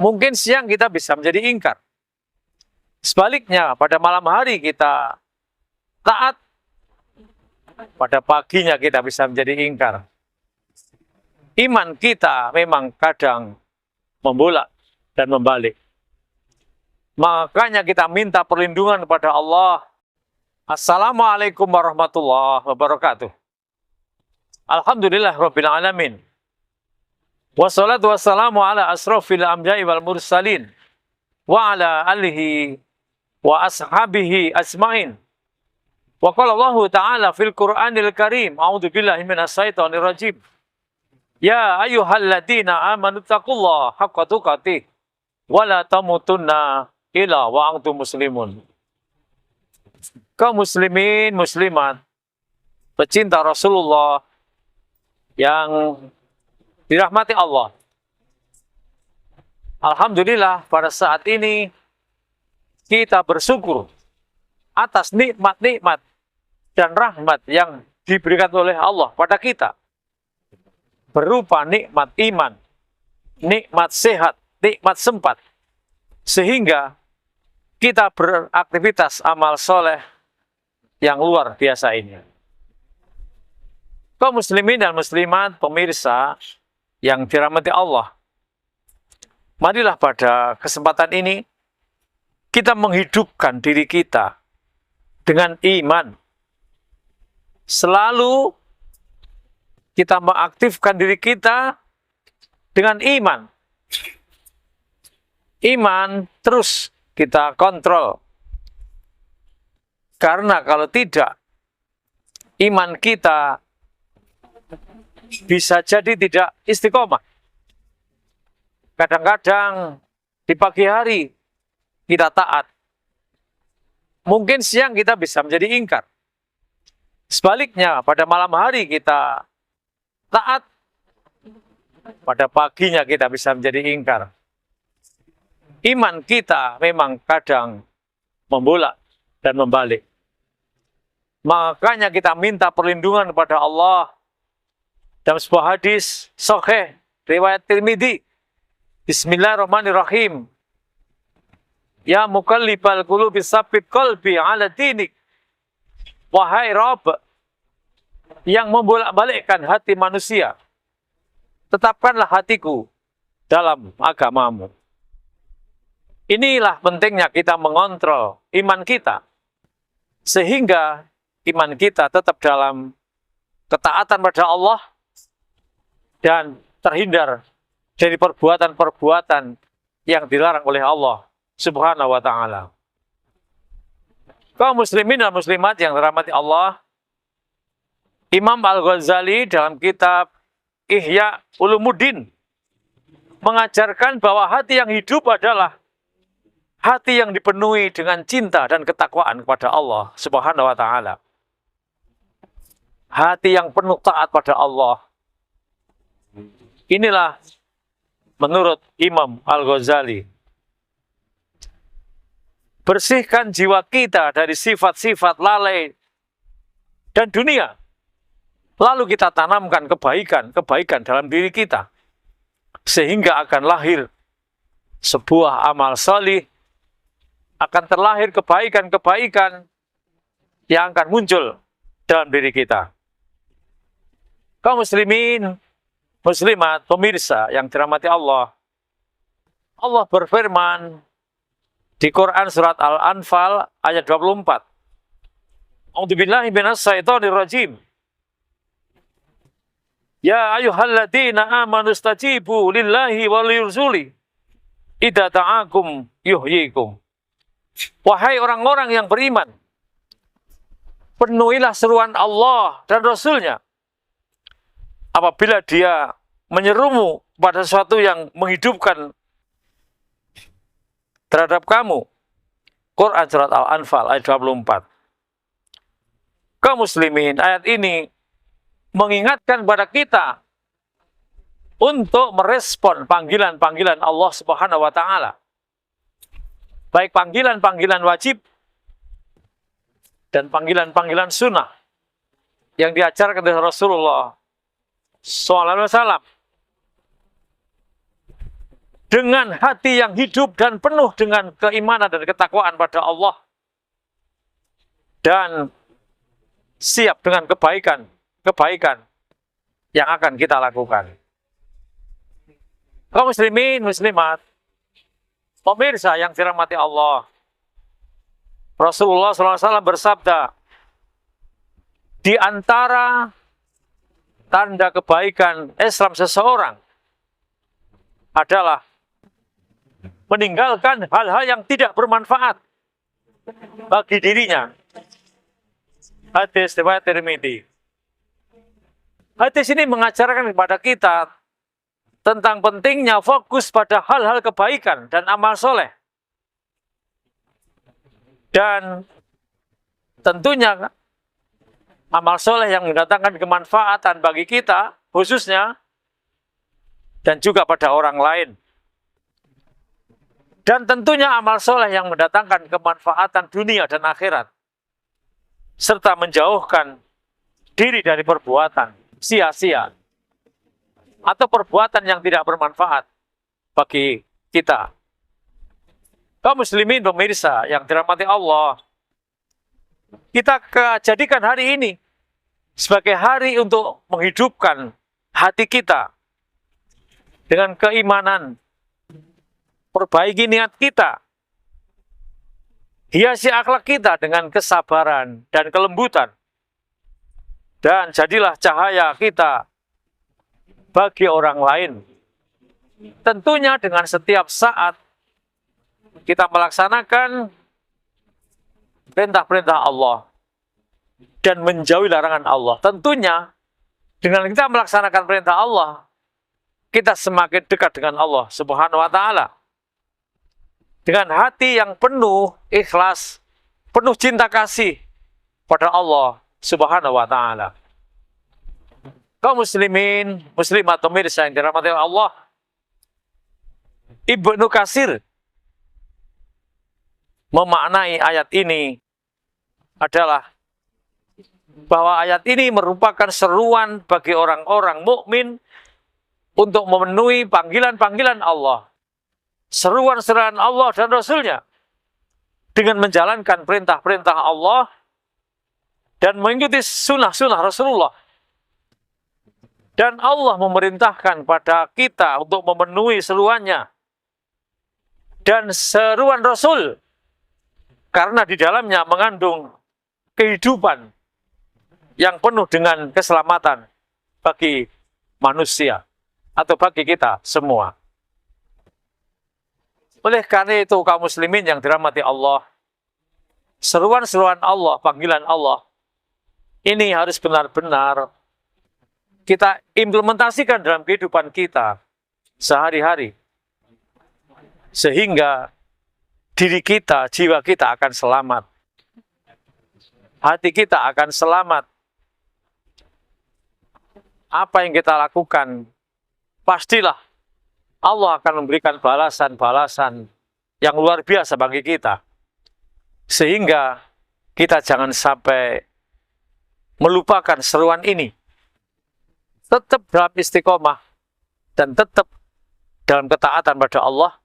Mungkin siang kita bisa menjadi ingkar. Sebaliknya, pada malam hari kita taat, pada paginya kita bisa menjadi ingkar. Iman kita memang kadang membolak dan membalik. Makanya kita minta perlindungan kepada Allah. Assalamualaikum warahmatullahi wabarakatuh. Alhamdulillah Rabbil Alamin. Wassalatu wassalamu ala asrafil anbiya'i wal mursalin wa ala alihi wa ashabihi asma'in. Wa qala Allah Ta'ala fil Qur'anil Karim, a'udzu billahi minas syaitonir rajim. Ya ayyuhalladzina amanu taqullaha haqqa tuqatih wa la tamutunna illa wa antum muslimun. Kaum muslimin muslimat, pecinta Rasulullah yang dirahmati Allah. Alhamdulillah pada saat ini kita bersyukur atas nikmat-nikmat dan rahmat yang diberikan oleh Allah pada kita. Berupa nikmat iman, nikmat sehat, nikmat sempat. Sehingga kita beraktivitas amal soleh yang luar biasa ini. Kaum muslimin dan muslimat, pemirsa yang dirahmati Allah, marilah pada kesempatan ini kita menghidupkan diri kita dengan iman. Selalu kita mengaktifkan diri kita dengan iman. Iman terus kita kontrol. Karena kalau tidak, iman kita bisa jadi tidak istiqomah. Kadang-kadang di pagi hari kita taat. Mungkin siang kita bisa menjadi ingkar. Sebaliknya, pada malam hari kita taat. Pada paginya kita bisa menjadi ingkar. Iman kita memang kadang membolak dan membalik. Makanya kita minta perlindungan kepada Allah. Dalam sebuah hadis sahih riwayat Tirmidzi, Bismillahirrahmanirrahim. Ya muqallibal qulubi tsabbit qalbi ala dinik. Wahai Rabb yang membolak-balikkan hati manusia, tetapkanlah hatiku dalam agamamu. Inilah pentingnya kita mengontrol iman kita, sehingga iman kita tetap dalam ketaatan pada Allah dan terhindar dari perbuatan-perbuatan yang dilarang oleh Allah Subhanahu wa Ta'ala. Kaum muslimin dan muslimat yang dirahmati Allah, Imam Al-Ghazali dalam kitab Ihya Ulumuddin mengajarkan bahwa hati yang hidup adalah hati yang dipenuhi dengan cinta dan ketakwaan kepada Allah Subhanahu wa Ta'ala. Hati yang penuh taat pada Allah. Inilah menurut Imam Al-Ghazali. Bersihkan jiwa kita dari sifat-sifat lalai dan dunia. Lalu kita tanamkan kebaikan dalam diri kita. Sehingga akan lahir sebuah amal salih, akan terlahir kebaikan-kebaikan yang akan muncul dalam diri kita. Kaum muslimin, muslimat, pemirsa yang dirahmati Allah. Allah berfirman di Quran surat Al-Anfal ayat 24. A'udzubillahi minasyaitonir rajim. Ya ayyuhalladzina amanu stajibu lillahi wa lirrasuli idza ta'akum yuhyikum. Wahai orang-orang yang beriman, penuhilah seruan Allah dan Rasul-Nya apabila dia menyerumu pada sesuatu yang menghidupkan terhadap kamu. Quran surat Al-Anfal ayat 24. Kaum muslimin, ayat ini mengingatkan kepada kita untuk merespon panggilan-panggilan Allah Subhanahu wa Ta'ala. Baik panggilan-panggilan wajib dan panggilan-panggilan sunnah yang diajarkan oleh Rasulullah SAW. dengan hati yang hidup dan penuh dengan keimanan dan ketakwaan pada Allah, dan siap dengan kebaikan yang akan kita lakukan. Kaum muslimin, muslimat, pemirsa yang dirahmati Allah, Rasulullah SAW bersabda, di antara tanda kebaikan Islam seseorang adalah meninggalkan hal-hal yang tidak bermanfaat bagi dirinya. Hadis riwayat Tirmidzi. Hadis ini mengajarkan kepada kita tentang pentingnya fokus pada hal-hal kebaikan dan amal soleh. Dan tentunya amal soleh yang mendatangkan kemanfaatan bagi kita khususnya, dan juga pada orang lain. Dan tentunya amal soleh yang mendatangkan kemanfaatan dunia dan akhirat, serta menjauhkan diri dari perbuatan sia-sia atau perbuatan yang tidak bermanfaat bagi kita. Kaum muslimin pemirsa yang dirahmati Allah, kita jadikan hari ini sebagai hari untuk menghidupkan hati kita dengan keimanan, perbaiki niat kita, hiasi akhlak kita dengan kesabaran dan kelembutan, dan jadilah cahaya kita bagi orang lain. Tentunya dengan setiap saat kita melaksanakan perintah-perintah Allah dan menjauhi larangan Allah. Tentunya dengan kita melaksanakan perintah Allah, kita semakin dekat dengan Allah Subhanahu wa Ta'ala. Dengan hati yang penuh ikhlas, penuh cinta kasih pada Allah Subhanahu wa Ta'ala. Kaum muslimin, muslimat, pemirsa yang dirahmati Allah, Ibnu Katsir memaknai ayat ini adalah bahwa ayat ini merupakan seruan bagi orang-orang mukmin untuk memenuhi panggilan-panggilan Allah, seruan-seruan Allah dan Rasul-Nya, dengan menjalankan perintah-perintah Allah dan mengikuti sunnah-sunnah Rasulullah. Dan Allah memerintahkan pada kita untuk memenuhi seruannya dan seruan Rasul, karena di dalamnya mengandung kehidupan yang penuh dengan keselamatan bagi manusia atau bagi kita semua. Oleh karena itu, kaum muslimin yang dirahmati Allah, seruan-seruan Allah, panggilan Allah, ini harus benar-benar kita implementasikan dalam kehidupan kita sehari-hari, sehingga diri kita, jiwa kita akan selamat, hati kita akan selamat. Apa yang kita lakukan, pastilah Allah akan memberikan balasan-balasan yang luar biasa bagi kita. Sehingga kita jangan sampai melupakan seruan ini. Tetap dalam istiqomah dan tetap dalam ketaatan pada Allah,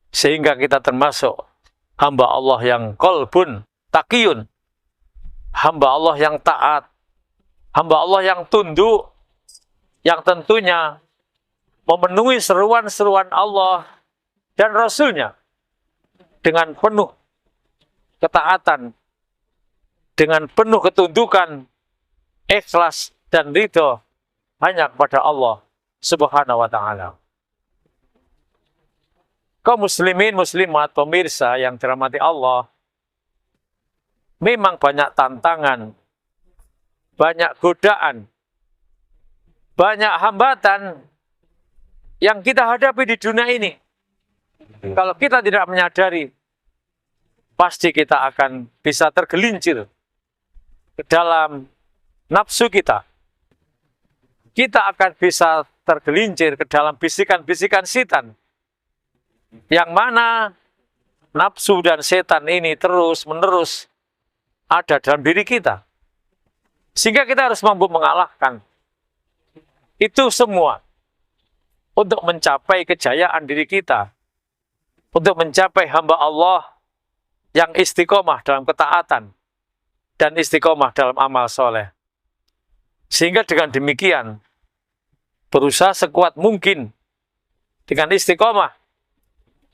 sehingga kita termasuk hamba Allah yang qalbun taqiyun, hamba Allah yang taat, hamba Allah yang tunduk, yang tentunya memenuhi seruan-seruan Allah dan Rasul-Nya dengan penuh ketaatan, dengan penuh ketundukan, ikhlas dan ridho hanya kepada Allah Subhanahu wa Ta'ala. Kaum muslimin, muslimat, pemirsa yang dirahmati Allah, memang banyak tantangan, banyak godaan, banyak hambatan yang kita hadapi di dunia ini. Kalau kita tidak menyadari, pasti kita akan bisa tergelincir ke dalam nafsu kita. Kita akan bisa tergelincir ke dalam bisikan-bisikan setan, yang mana nafsu dan setan ini terus-menerus ada dalam diri kita. Sehingga kita harus mampu mengalahkan itu semua untuk mencapai kejayaan diri kita, untuk mencapai hamba Allah yang istiqomah dalam ketaatan dan istiqomah dalam amal soleh. Sehingga dengan demikian, berusaha sekuat mungkin dengan istiqomah,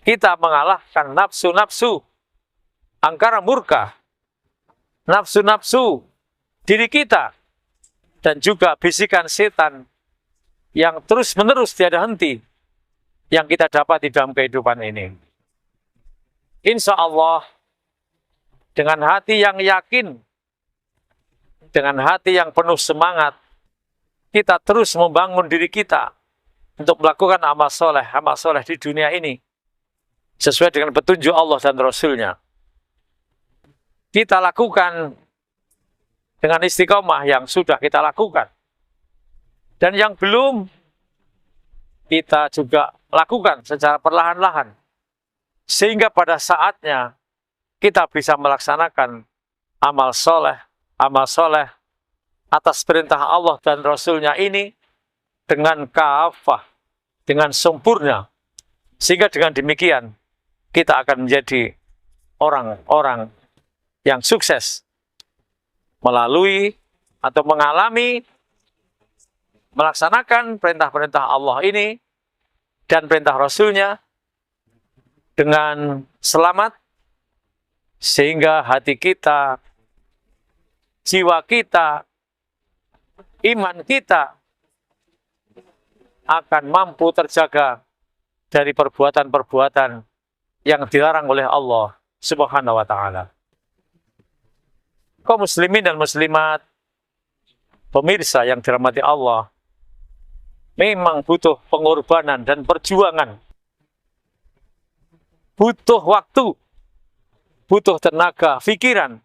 kita mengalahkan nafsu-nafsu, angkara murka, nafsu-nafsu diri kita, dan juga bisikan setan yang terus-menerus tiada henti yang kita dapat di dalam kehidupan ini. Insya Allah, dengan hati yang yakin, dengan hati yang penuh semangat, kita terus membangun diri kita untuk melakukan amal soleh di dunia ini, sesuai dengan petunjuk Allah dan Rasul-Nya. Kita lakukan dengan istiqomah yang sudah kita lakukan. Dan yang belum, kita juga lakukan secara perlahan-lahan. Sehingga pada saatnya, kita bisa melaksanakan amal soleh atas perintah Allah dan Rasul-Nya ini dengan kafah, dengan sempurna. Sehingga dengan demikian, kita akan menjadi orang-orang yang sukses melalui atau mengalami melaksanakan perintah-perintah Allah ini dan perintah Rasul-Nya dengan selamat, sehingga hati kita, jiwa kita, iman kita akan mampu terjaga dari perbuatan-perbuatan yang dilarang oleh Allah Subhanahu wa Ta'ala. Kaum muslimin dan muslimat, pemirsa yang dirahmati Allah, memang butuh pengorbanan dan perjuangan, butuh waktu, butuh tenaga, pikiran,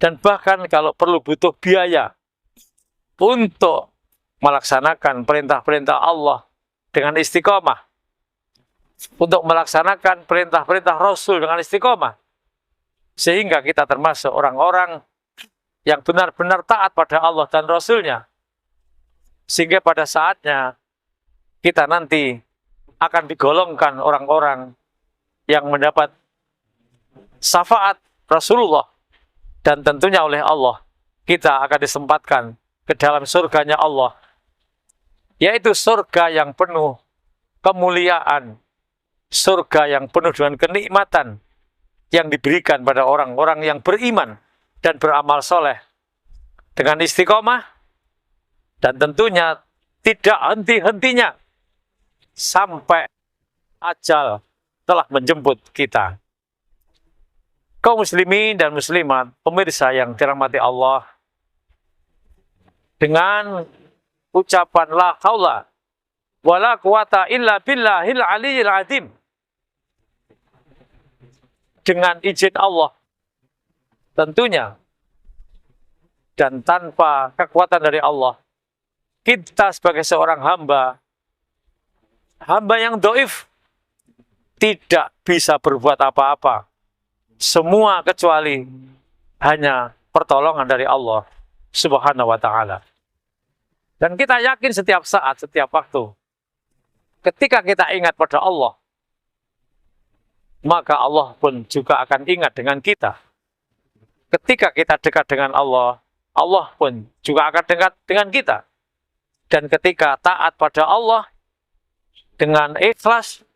dan bahkan kalau perlu butuh biaya untuk melaksanakan perintah-perintah Allah dengan istiqomah, untuk melaksanakan perintah-perintah Rasul dengan istiqomah, sehingga kita termasuk orang-orang yang benar-benar taat pada Allah dan Rasul-Nya, sehingga pada saatnya kita nanti akan digolongkan orang-orang yang mendapat syafaat Rasulullah, dan tentunya oleh Allah kita akan disempatkan ke dalam surganya Allah, yaitu surga yang penuh kemuliaan, surga yang penuh dengan kenikmatan yang diberikan pada orang-orang yang beriman dan beramal soleh dengan istiqomah, dan tentunya tidak henti-hentinya sampai ajal telah menjemput kita. Kaum muslimin dan muslimat, pemirsa yang dirahmati Allah, dengan ucapan la haula wala quwata illa billahil aliyyil azim, dengan izin Allah tentunya, dan tanpa kekuatan dari Allah, kita sebagai seorang hamba yang dhaif, tidak bisa berbuat apa-apa, semua kecuali hanya pertolongan dari Allah Subhanahu wa Ta'ala. Dan kita yakin setiap saat, setiap waktu, ketika kita ingat pada Allah, maka Allah pun juga akan ingat dengan kita. Ketika kita dekat dengan Allah, Allah pun juga akan dekat dengan kita. Dan ketika taat pada Allah dengan ikhlas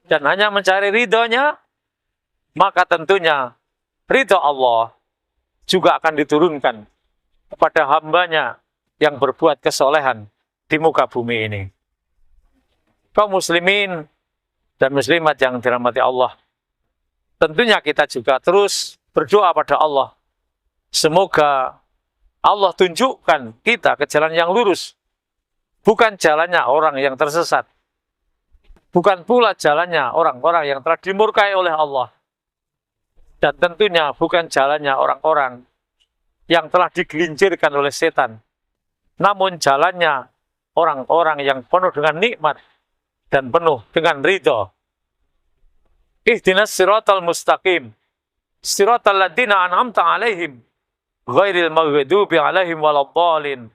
dan hanya mencari ridhonya, maka tentunya ridho Allah juga akan diturunkan kepada hambanya yang berbuat kesolehan di muka bumi ini. Kaum muslimin dan muslimat yang dirahmati Allah, tentunya kita juga terus berdoa pada Allah. Semoga Allah tunjukkan kita ke jalan yang lurus, bukan jalannya orang yang tersesat, bukan pula jalannya orang-orang yang telah dimurkai oleh Allah, dan tentunya bukan jalannya orang-orang yang telah digelincirkan oleh setan, namun jalannya orang-orang yang penuh dengan nikmat dan penuh dengan ridho. Ihdinas siratal mustaqim, siratal ladzina an'amta alaihim, ghairil maghdubi alaihim waladdallin.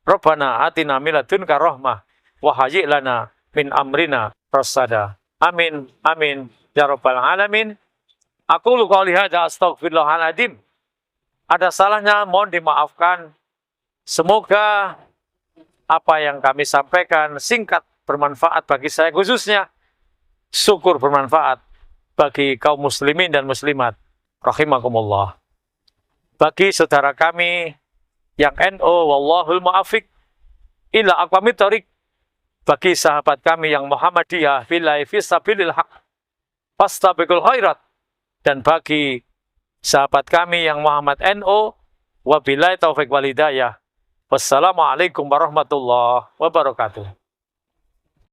Rabbana atina min ladunka rahmah wa hayyi' lana min amrina rasada. Amin, amin, ya rabbal alamin. Aku lu qouli hadza astaghfirullahaladzim. Ada salahnya, mohon dimaafkan. Semoga apa yang kami sampaikan singkat bermanfaat bagi saya, khususnya syukur bermanfaat bagi kaum muslimin dan muslimat. Rahimakumullah. Bagi saudara kami yang NO, wallahul mu'afiq ila aqwamit thoriq. Bagi sahabat kami yang Muhammadiyah, fillahi fisabilil haq, fastabiqul khairat. Dan bagi sahabat kami yang Muhammad NO, wabillahi taufiq walhidayah. Wassalamualaikum warahmatullahi wabarakatuh.